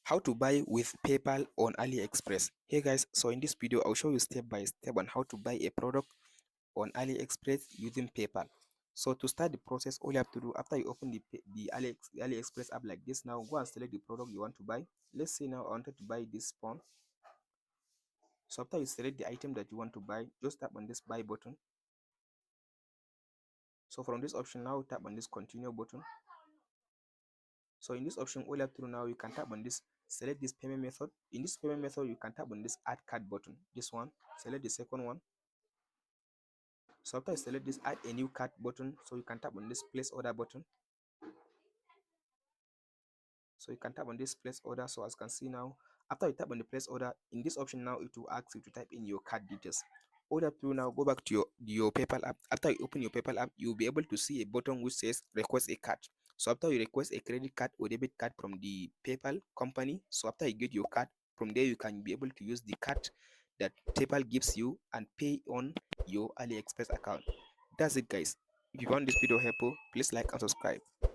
How to buy with PayPal on AliExpress. Hey guys, so in this video I'll show you step by step on how to buy a product on AliExpress using PayPal. So to start the process, all you have to do after you open the AliExpress app like this, now go and select the product you want to buy. Let's say now I wanted to buy this phone. So after you select the item that you want to buy, just tap on this buy button. So from this option now tap on this continue button. So in this option, all you have to do now, you can tap on this, select this payment method. In this payment method, you can tap on this add card button. This one, select the second one. So after you select this add a new card button, so you can tap on this place order button. So you can tap on this place order. So as you can see now, after you tap on the place order, in this option now, it will ask you to type in your card details. All you have to do now, go back to your PayPal app. After you open your PayPal app, you'll be able to see a button which says request a card. So after you request a credit card or debit card from the PayPal company, so after you get your card, from there you can be able to use the card that PayPal gives you and pay on your AliExpress account. That's it guys. If you found this video helpful, please like and subscribe.